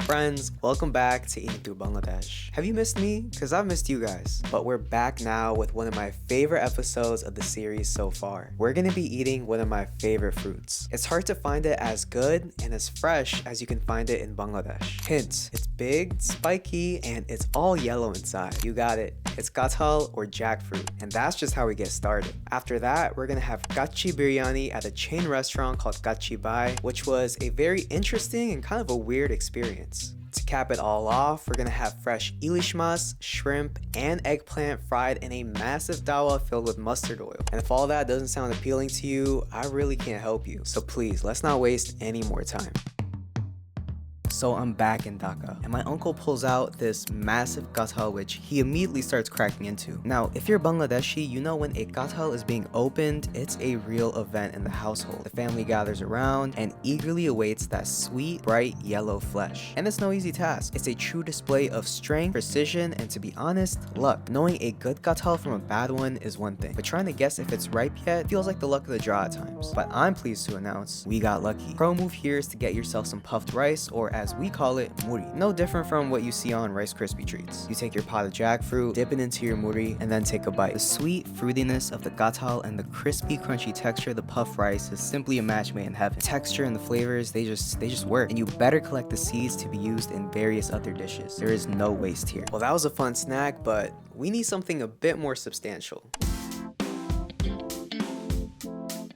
friends, welcome back to Eating Through Bangladesh. Have you missed me? Because I've missed you guys. But we're back now with one of my favorite episodes of the series so far. We're gonna be eating one of my favorite fruits. It's hard to find it as good and as fresh as you can find it in Bangladesh. Hint, it's big, spiky, and it's all yellow inside. You got it. It's kacchi or jackfruit. And that's just how we get started. After that, we're gonna have kacchi biryani at a chain restaurant called Kacchi, which was a very interesting and kind of a weird experience. To cap it all off, we're gonna have fresh Ilish, shrimp, and eggplant fried in a massive dawa filled with mustard oil. And if all that doesn't sound appealing to you, I really can't help you. So please, let's not waste any more time. So I'm back in Dhaka, and my uncle pulls out this massive kacchi which he immediately starts cracking into. Now, if you're Bangladeshi, you know when a kacchi is being opened, it's a real event in the household. The family gathers around and eagerly awaits that sweet, bright yellow flesh. And it's no easy task. It's a true display of strength, precision, and to be honest, luck. Knowing a good kacchi from a bad one is one thing, but trying to guess if it's ripe yet feels like the luck of the draw at times. But I'm pleased to announce we got lucky. Pro move here is to get yourself some puffed rice, or as we call it, muri. No different from what you see on Rice Krispie treats. You take your pot of jackfruit, dip it into your muri, and then take a bite. The sweet fruitiness of the kacchi and the crispy, crunchy texture of the puffed rice is simply a match made in heaven. The texture and the flavors, they just work. And you better collect the seeds to be used in various other dishes. There is no waste here. Well, that was a fun snack, but we need something a bit more substantial.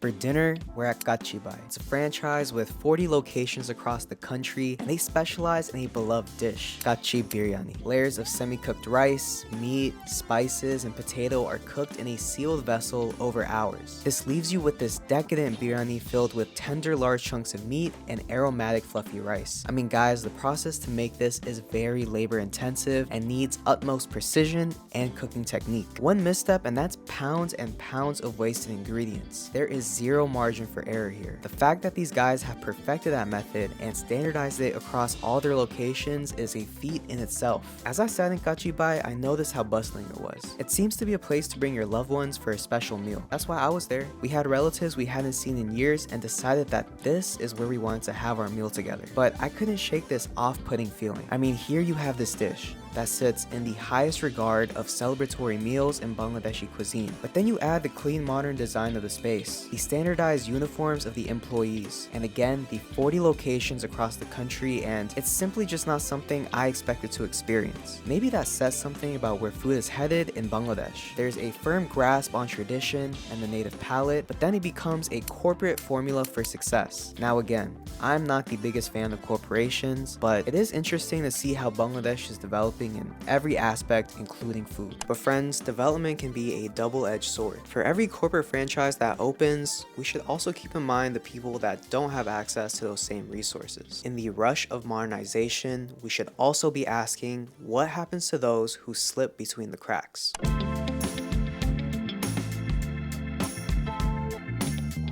For dinner, we're at Kacchi. It's a franchise with 40 locations across the country, and they specialize in a beloved dish, kacchi biryani. Layers of semi-cooked rice, meat, spices, and potato are cooked in a sealed vessel over hours. This leaves you with this decadent biryani filled with tender large chunks of meat and aromatic fluffy rice. I mean guys, the process to make this is very labor intensive and needs utmost precision and cooking technique. One misstep and that's pounds and pounds of wasted ingredients. There is zero margin for error here. The fact that these guys have perfected that method and standardized it across all their locations is a feat in itself. As I sat in Kacchi, I noticed how bustling it was. It seems to be a place to bring your loved ones for a special meal. That's why I was there. We had relatives we hadn't seen in years and decided that this is where we wanted to have our meal together. But I couldn't shake this off-putting feeling. I mean, here you have this dish that sits in the highest regard of celebratory meals in Bangladeshi cuisine. But then you add the clean modern design of the space, the standardized uniforms of the employees, and again, the 40 locations across the country, and it's simply just not something I expected to experience. Maybe that says something about where food is headed in Bangladesh. There's a firm grasp on tradition and the native palate, but then it becomes a corporate formula for success. Now again, I'm not the biggest fan of corporations, but it is interesting to see how Bangladesh is developing in every aspect, including food. But friends, development can be a double-edged sword. For every corporate franchise that opens, we should also keep in mind the people that don't have access to those same resources. In the rush of modernization, we should also be asking what happens to those who slip between the cracks.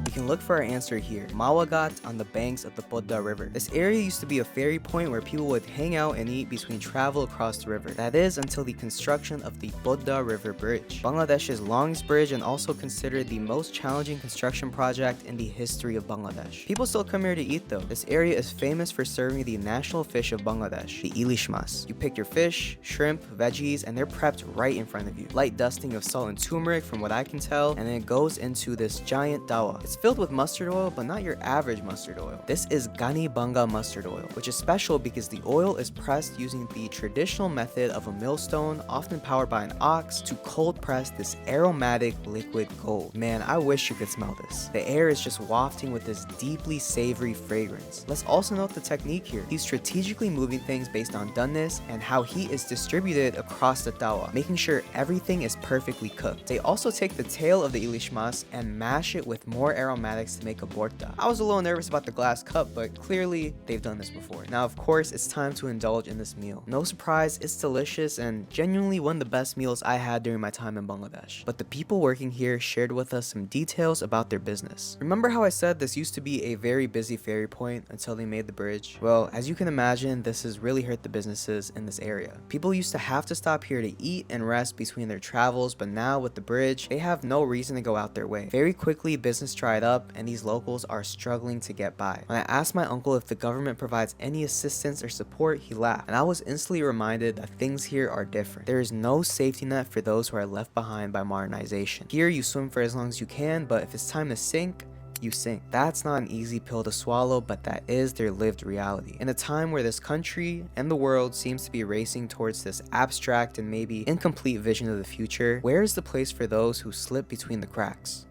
You can look for our answer here. Mawagat on the banks of the Bodda River. This area used to be a ferry point where people would hang out and eat between travel across the river. That is until the construction of the Bodda River Bridge. Bangladesh's longest bridge and also considered the most challenging construction project in the history of Bangladesh. People still come here to eat though. This area is famous for serving the national fish of Bangladesh, the Ilish. You pick your fish, shrimp, veggies, and they're prepped right in front of you. Light dusting of salt and turmeric from what I can tell, and then it goes into this giant dawa. It's filled with mustard oil, but not your average mustard oil. This is Gani Banga mustard oil, which is special because the oil is pressed using the traditional method of a millstone, often powered by an ox, to cold press this aromatic liquid gold. Man, I wish you could smell this. The air is just wafting with this deeply savory fragrance. Let's also note the technique here. He's strategically moving things based on doneness and how heat is distributed across the tawa, making sure everything is perfectly cooked. They also take the tail of the ilishmas and mash it with more aromatics to make a borta. I was a little nervous about the glass cup, but clearly they've done this before. Now, of course, it's time to indulge in this meal. No surprise, it's delicious and genuinely one of the best meals I had during my time in Bangladesh. But the people working here shared with us some details about their business. Remember how I said this used to be a very busy ferry point until they made the bridge? Well, as you can imagine, this has really hurt the businesses in this area. People used to have to stop here to eat and rest between their travels, but now with the bridge, they have no reason to go out their way. Very quickly, business dried dried up and these locals are struggling to get by. When I asked my uncle if the government provides any assistance or support, he laughed, and I was instantly reminded that things here are different. There is no safety net for those who are left behind by modernization. Here you swim for as long as you can, but if it's time to sink, you sink. That's not an easy pill to swallow, but that is their lived reality. In a time where this country and the world seems to be racing towards this abstract and maybe incomplete vision of the future, where is the place for those who slip between the cracks?